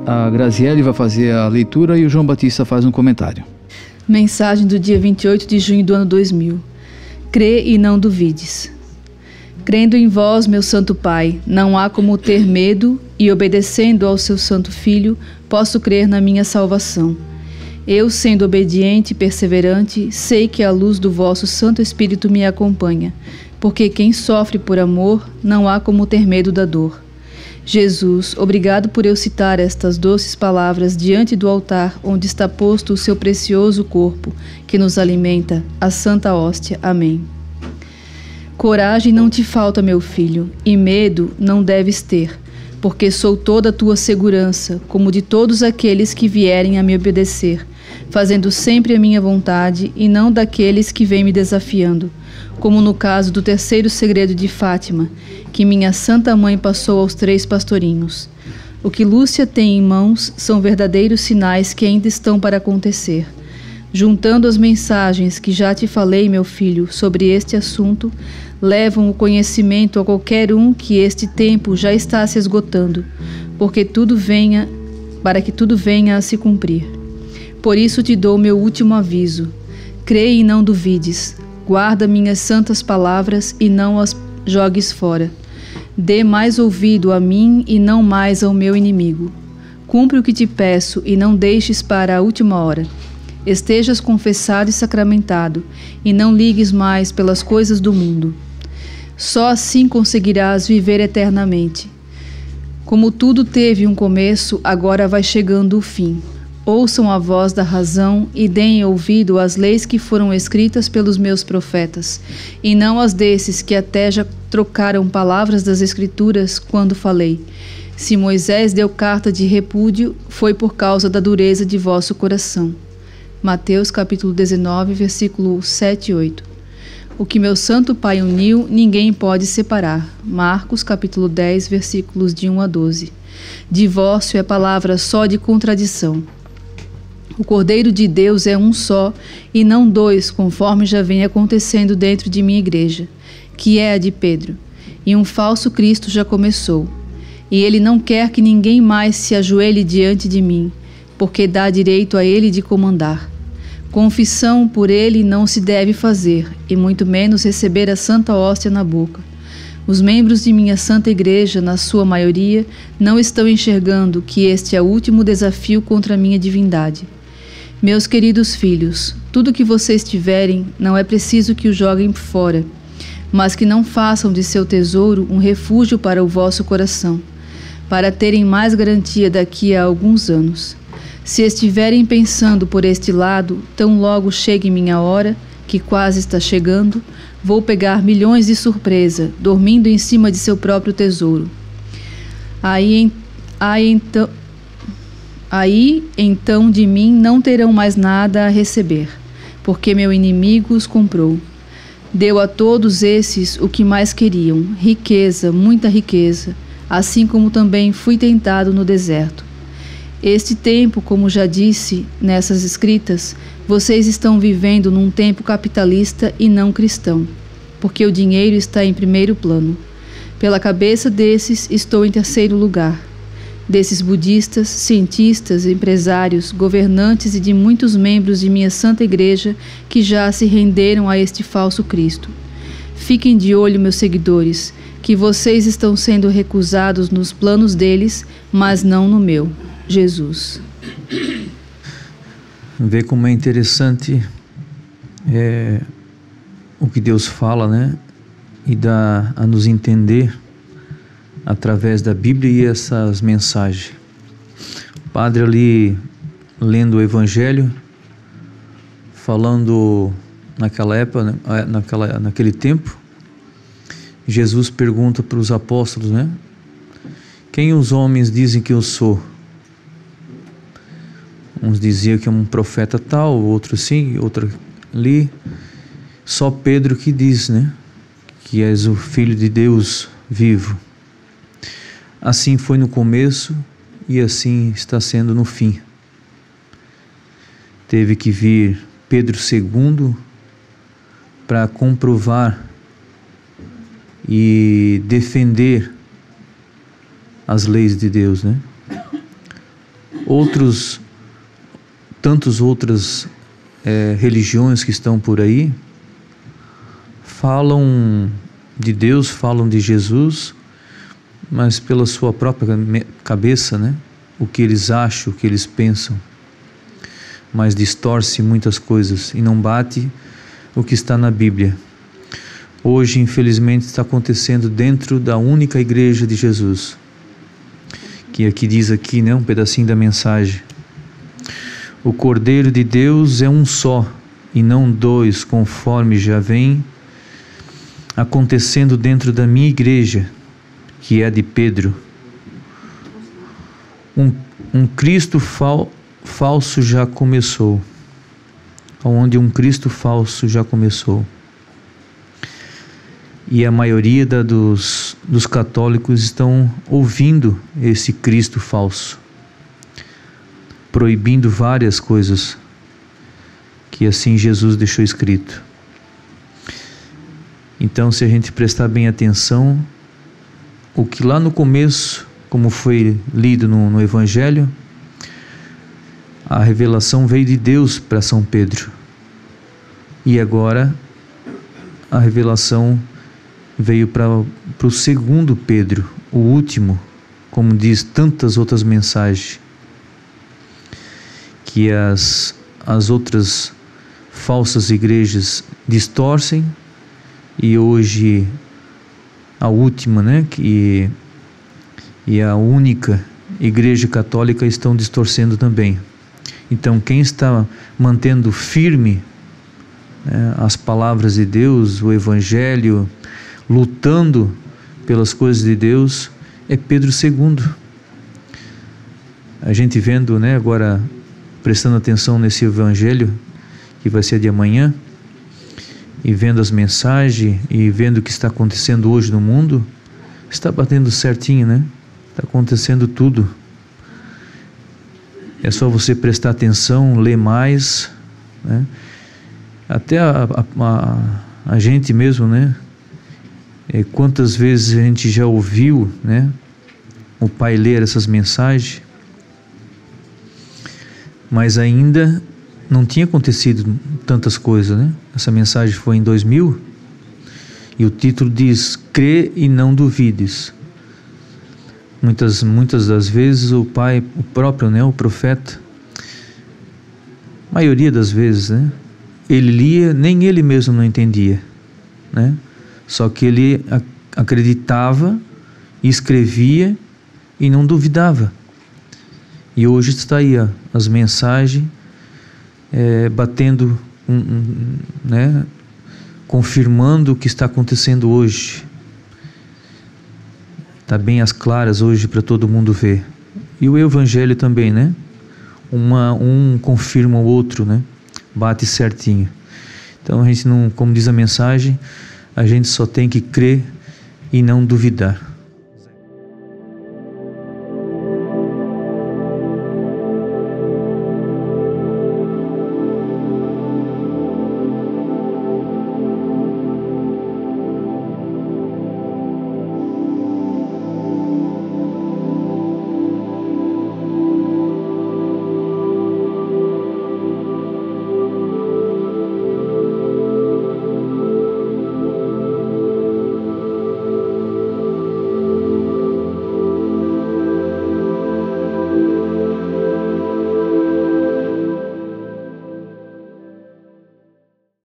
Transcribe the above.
A Graziele vai fazer a leitura e o João Batista faz um comentário. Mensagem do dia 28 de junho do ano 2000. Crê e não duvides. Crendo em vós, meu Santo Pai, não há como ter medo, e obedecendo ao seu Santo Filho, posso crer na minha salvação. Eu, sendo obediente e perseverante, sei que a luz do vosso Santo Espírito me acompanha, porque quem sofre por amor, não há como ter medo da dor. Jesus, obrigado por eu citar estas doces palavras diante do altar onde está posto o seu precioso corpo, que nos alimenta, a Santa Hóstia. Amém. Coragem não te falta, meu filho, e medo não deves ter, porque sou toda a tua segurança, como de todos aqueles que vierem a me obedecer, fazendo sempre a minha vontade e não daqueles que vêm me desafiando, como no caso do terceiro segredo de Fátima, que minha Santa Mãe passou aos 3 pastorinhos. O que Lúcia tem em mãos são verdadeiros sinais que ainda estão para acontecer. Juntando as mensagens que já te falei, meu filho, sobre este assunto, levam o conhecimento a qualquer um que este tempo já está se esgotando, para que tudo venha a se cumprir. Por isso te dou meu último aviso. Crê e não duvides. Guarda minhas santas palavras e não as jogues fora. Dê mais ouvido a mim e não mais ao meu inimigo. Cumpre o que te peço e não deixes para a última hora. Estejas confessado e sacramentado, e não ligues mais pelas coisas do mundo. Só assim conseguirás viver eternamente. Como tudo teve um começo, agora vai chegando o fim. Ouçam a voz da razão e deem ouvido às leis que foram escritas pelos meus profetas, e não as desses que até já trocaram palavras das Escrituras quando falei. Se Moisés deu carta de repúdio, foi por causa da dureza de vosso coração. Mateus capítulo 19, versículo 7 e 8. O que meu Santo Pai uniu, ninguém pode separar. Marcos capítulo 10, versículos de 1 a 12. Divórcio é palavra só de contradição. O Cordeiro de Deus é um só e não 2, conforme já vem acontecendo dentro de minha igreja, que é a de Pedro. E um falso Cristo já começou. E ele não quer que ninguém mais se ajoelhe diante de mim, porque dá direito a ele de comandar. Confissão por ele não se deve fazer, e muito menos receber a Santa Hóstia na boca. Os membros de minha Santa Igreja, na sua maioria, não estão enxergando que este é o último desafio contra a minha divindade. Meus queridos filhos, tudo que vocês tiverem, não é preciso que o joguem fora, mas que não façam de seu tesouro um refúgio para o vosso coração, para terem mais garantia daqui a alguns anos. Se estiverem pensando por este lado, tão logo chegue minha hora, que quase está chegando, vou pegar milhões de surpresa, dormindo em cima de seu próprio tesouro. Aí então de mim não terão mais nada a receber, porque meu inimigo os comprou. Deu a todos esses o que mais queriam, riqueza, muita riqueza, assim como também fui tentado no deserto. Este tempo, como já disse nessas escritas, vocês estão vivendo num tempo capitalista e não cristão, porque o dinheiro está em primeiro plano. Pela cabeça desses, estou em terceiro lugar. Desses budistas, cientistas, empresários, governantes e de muitos membros de minha Santa Igreja que já se renderam a este falso Cristo. Fiquem de olho, meus seguidores, que vocês estão sendo recusados nos planos deles, mas não no meu. Jesus. Ver como é interessante o que Deus fala, né? E dá a nos entender através da Bíblia e essas mensagens. O padre ali lendo o Evangelho, falando naquela época, né? naquele tempo, Jesus pergunta para os apóstolos, né? Quem os homens dizem que eu sou? Uns diziam que é um profeta tal, outro assim, outro ali. Só Pedro que diz, né? Que és o Filho de Deus vivo. Assim foi no começo e assim está sendo no fim. Teve que vir Pedro II para comprovar e defender as leis de Deus, né? tantas outras religiões que estão por aí falam de Deus, falam de Jesus, mas pela sua própria cabeça, né? O que eles acham, o que eles pensam, mas distorce muitas coisas e não bate o que está na Bíblia. Hoje, infelizmente, está acontecendo dentro da única igreja de Jesus, que aqui diz aqui, né, um pedacinho da mensagem: o Cordeiro de Deus é um só e não dois, conforme já vem acontecendo dentro da minha igreja, que é a de Pedro. Um Cristo falso já começou, onde um Cristo falso já começou. E a maioria dos católicos estão ouvindo esse Cristo falso, proibindo várias coisas que assim Jesus deixou escrito. Então, se a gente prestar bem atenção, o que lá no começo, como foi lido no Evangelho, a revelação veio de Deus para São Pedro. E agora a revelação veio para o segundo Pedro, o último, como diz tantas outras mensagens, que as outras falsas igrejas distorcem, e hoje a última, né, e a única igreja católica estão distorcendo também. Então, quem está mantendo firme, né, as palavras de Deus, o Evangelho, lutando pelas coisas de Deus, é Pedro II. A gente vendo, né, agora, prestando atenção nesse Evangelho, que vai ser de amanhã, e vendo as mensagens, e vendo o que está acontecendo hoje no mundo, está batendo certinho, né? Está acontecendo tudo. É só você prestar atenção, ler mais, né? Até a gente mesmo, né? Quantas vezes a gente já ouviu, né, o Pai ler essas mensagens, mas ainda não tinha acontecido tantas coisas, né? Essa mensagem foi em 2000 e o título diz: crê e não duvides. Muitas das vezes o Pai, o próprio, né, o profeta, maioria das vezes, né, ele lia, nem ele mesmo não entendia, né? Só que ele acreditava, escrevia e não duvidava. E hoje está aí as mensagens batendo, né, confirmando o que está acontecendo hoje. Está bem às claras hoje para todo mundo ver. E o Evangelho também, né? Um confirma o outro, né? Bate certinho. Então a gente não, como diz a mensagem, a gente só tem que crer e não duvidar.